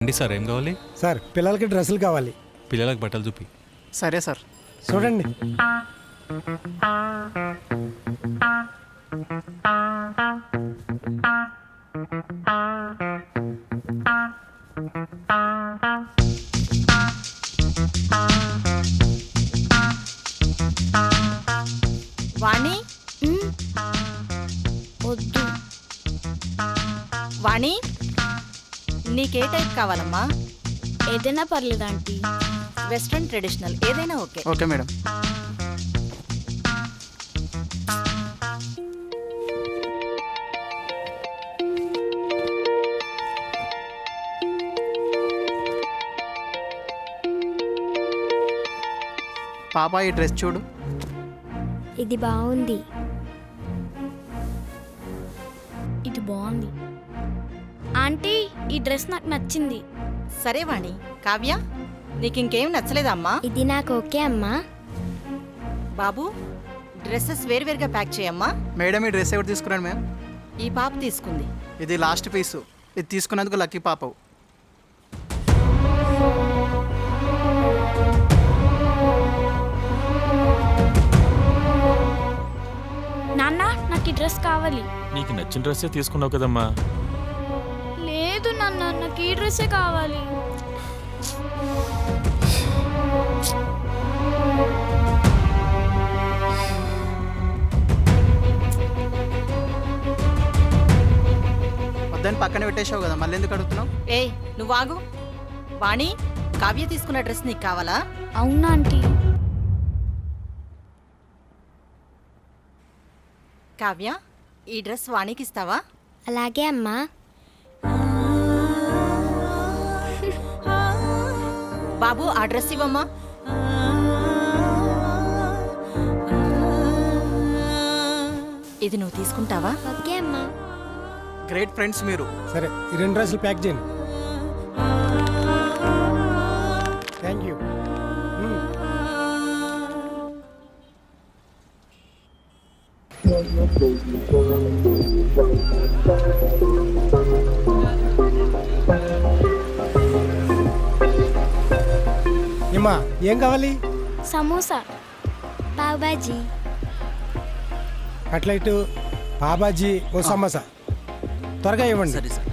అండి సార్ ఏం కావాలి? సార్ పిల్లలకి డ్రెస్సులు కావాలి. పిల్లలకు బట్టలు చూపి. సరే సార్. చూడండి. వాణి, వద్దు. వాణి నీకే టైప్ కావాలమ్మా? ఏదైనా పర్లేదు ఆంటీ. వెస్ట్రన్, ట్రెడిషనల్ ఏదైనా ఓకే. Okay madam. పాప ఈ డ్రెస్ చూడు. ఇది బాగుంది. ఇది బాగుంది ఆంటీ. ఈ డ్రెస్ నాకు నచ్చింది. సరే వాణి. కావ్య నీకింకేం నచ్చలేదమ్మా? ఇది నాకు ఓకే అమ్మా. బాబు డ్రెస్సెస్ వేరువేరుగా ప్యాక్ చేయమ్మా. మేడం ఈ డ్రెస్ ఎవరు తీసుకున్నాడు మ్యామ్? ఈ పాప తీసుకుంది. ఇది లాస్ట్ పీసు. ఇది తీసుకున్నందుకు లక్కీ పాపవు. నాన్న నాకు ఈ డ్రెస్ కావాలి. నీకు నచ్చిన డ్రెస్సే తీసుకున్నావు కదమ్మా. లేదు నాన్న, నాకు ఈ డ్రెస్సే కావాలి. వద్దని పక్కన పెట్టేశావు కదా, మళ్ళీ ఎందుకు అడుగుతున్నావు? ఏయ్ నువ్వు ఆగు. వాణి కావ్య తీసుకున్న డ్రెస్ నీకు కావాలా? అవునా ఆంటీ? కావ్య ఈ డ్రెస్ వాణికి ఇస్తావా? అలాగే అమ్మా. బాబు ఆ డ్రెస్ ఇవ్వమ్మా. ఇది నువ్వు తీసుకుంటావా? ఓకే అమ్మా. గ్రేట్ ఫ్రెండ్స్ మీరు. సరే ఈ 2 డ్రెస్సులు ప్యాక్ చేయండి. Thank you. ఏమ్మా ఏం కావాలి? సమోసా, పావ్ బాజీ. కట్లెట్, పాబాజీ, ఓ సమోసా త్వరగా ఇవ్వండి. సరే సార్.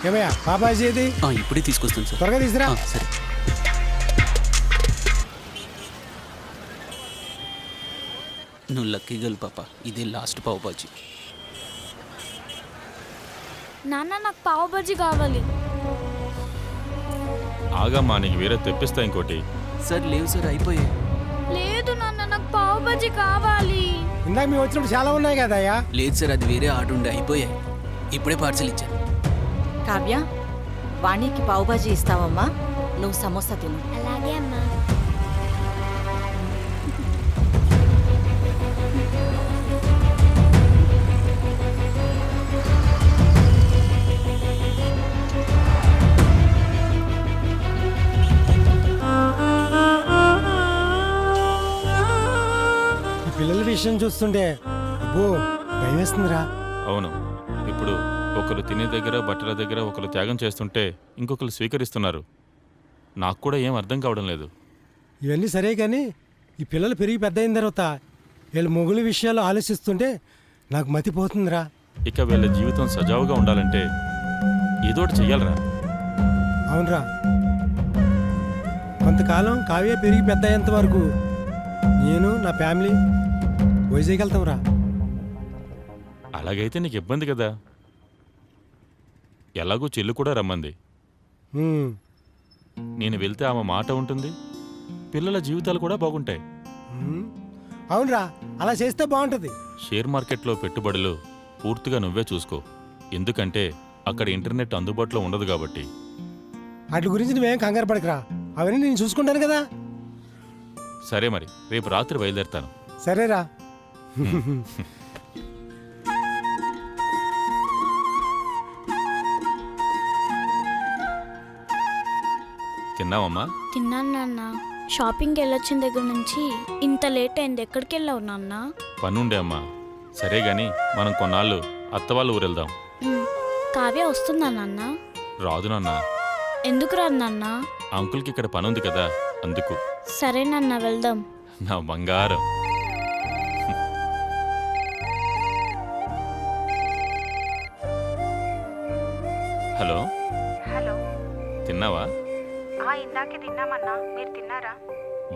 ఏమయ్యా పాబాజీ ఏది? ఇప్పుడే తీసుకొస్తాను సార్. త్వరగా తీసురా. సరే. నువ్వు లక్కీ గర్ల్ పాప. ఇదే లాస్ట్ పావు బాజీ. నాన్న నాకు పావ్ బాజీ కావాలి. ఆగమ్మా, నీకు వేరే తెప్పిస్తా ఇంకోటి. సార్ లేవు సార్, అయిపోయాయి. లేదు నాన్న, నాకు పావ్ బాజీ కావాలి. ఇందాక మేము వచ్చినప్పుడు చాలా ఉన్నాయి కదా అయ్యా. లేదు సార్, అది వేరే ఆర్డర్ ఉండే, అయిపోయాయి. ఇప్పుడే పార్సల్ ఇచ్చాను. కావ్య వాణికి పావుబాజీ ఇస్తావమ్మా. నువ్వు సమోసా తిను. అలాగే అమ్మా. ఈ పిల్లల విషయం చూస్తుంటే అబ్బో భయం వేస్తుందిరా. అవును, ఇప్పుడు ఒకరు తినే దగ్గర బట్టల దగ్గర ఒకరు త్యాగం చేస్తుంటే ఇంకొకరు స్వీకరిస్తున్నారు. నాకు కూడా ఏం అర్థం కావడం లేదు. ఇవన్నీ సరే కానీ ఈ పిల్లలు పెరిగి పెద్ద అయిన తర్వాత వీళ్ళ మొగుల విషయాలు ఆలోచిస్తుంటే నాకు మతిపోతుందిరా. ఇక వీళ్ళ జీవితం సజావుగా ఉండాలంటే ఏదోటి చెయ్యాలరా. అవునరా, కొంతకాలం కావ్య పెరిగి పెద్ద అయ్యేంత వరకు నేను నా ఫ్యామిలీ వైజాగ్ వెళ్తాంరా. అలాగైతే నీకు ఇబ్బంది కదా. ఎలాగో చెల్లు కూడా రమ్మంది. నేను వెళ్తే ఆమె మాట ఉంటుంది, పిల్లల జీవితాలు కూడా బాగుంటాయి. అవునరా, అలా చేస్తే బాగుంటుంది. షేర్ మార్కెట్లో పెట్టుబడులు పూర్తిగా నువ్వే చూసుకో. ఎందుకంటే అక్కడ ఇంటర్నెట్ అందుబాటులో ఉండదు కాబట్టి. వాటి గురించి నువ్వేం కంగారు పడకరా, అవన్నీ నేను చూసుకుంటాను కదా. సరే మరి, రేపు రాత్రి బయలుదేరుతాను. సరేరా. తిన్నావమ్మా? తిన్నాను నాన్న. షాపింగ్కి వెళ్ళొచ్చిన దగ్గర నుంచి ఇంత లేట్ అయింది. ఎక్కడికి వెళ్ళావు నాన్న? పనుండే అమ్మా. సరే గాని మనం కొన్నాళ్ళు అత్తవాళ్ళ ఊరెళ్దాం. ఉమ్, కావ్య వస్తుందా నాన్న? రాదు నాన్న. ఎందుకు రాదు నాన్న? అంకుల్కి ఇక్కడ పనుంది కదా, అందుకు. సరే నాన్న, వెళ్దాం. నా బంగారం. Hello, hello. తిన్నావా? ఇందాకే తిన్నామన్నా, మీరు తిన్నారా?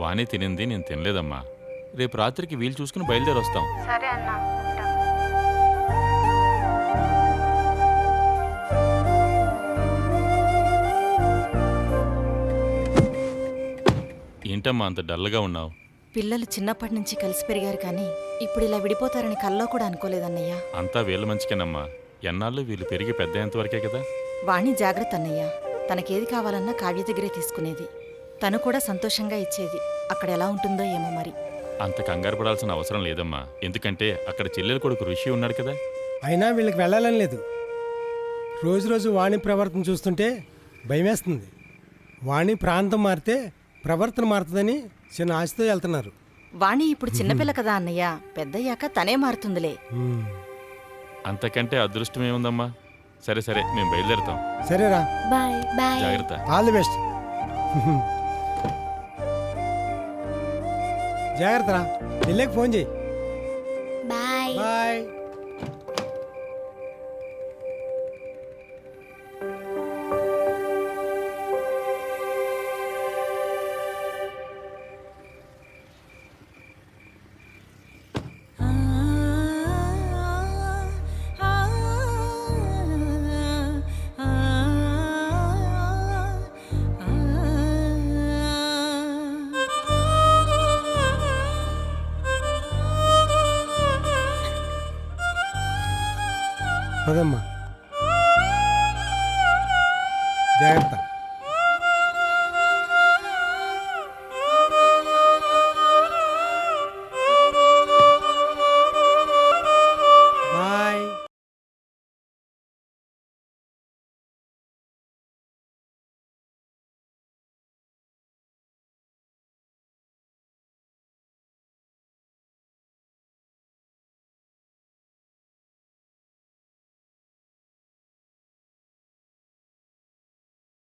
వాణి తినింది, నేను తినలేదమ్మా. రేపు రాత్రికి వీలు చూసుకుని బయలుదేరి వస్తాం. సరే అన్నా, ఉంటా. ఏంటమ్మా అంత డల్గా ఉన్నావు? పిల్లలు చిన్నప్పటి నుంచి కలిసి పెరిగారు కానీ ఇప్పుడు ఇలా విడిపోతారని కల్లో కూడా అనుకోలేదన్నయ్య. అంతా వీళ్ళ మంచికేనమ్మా. ఎన్నాళ్ళు వీళ్ళు పెరిగి పెద్దయ్యేంత వరకే కదా. వాణి జాగ్రత్త అన్నయ్య. తనకేది కావాలన్నా కావ్య దగ్గరే తీసుకునేది. తను కూడా సంతోషంగా ఇచ్చేది. అక్కడ ఎలా ఉంటుందో ఏమో మరి. అంత కంగారు పడాల్సిన అవసరం లేదమ్మా. ఎందుకంటే అక్కడ చెల్లెల కొడుకు ఋషి ఉన్నాడు కదా. అయినా వీళ్ళకి వెళ్ళాలని లేదు. రోజు రోజు వాణి ప్రవర్తన చూస్తుంటే భయమేస్తుంది. వాణి ప్రాంతం మారితే ప్రవర్తన మారుతుందని చిన్న ఆశతో వెళ్తున్నారు. వాణి ఇప్పుడు చిన్నపిల్ల కదా అన్నయ్య. పెద్దయ్యాక తనే మారుతుందిలే. అంతకంటే అదృష్టమేముందమ్మా. సరే సరే, మేము బయలుదేరుతాం. సరేరా, బాయ్ బాయ్. జాగ్రత్త. All the best. జాగ్రత్త రా. వెళ్ళాక ఫోన్ చేయి. బాయ్. బాయ్. పదమ్మా, జాగ్రత్త.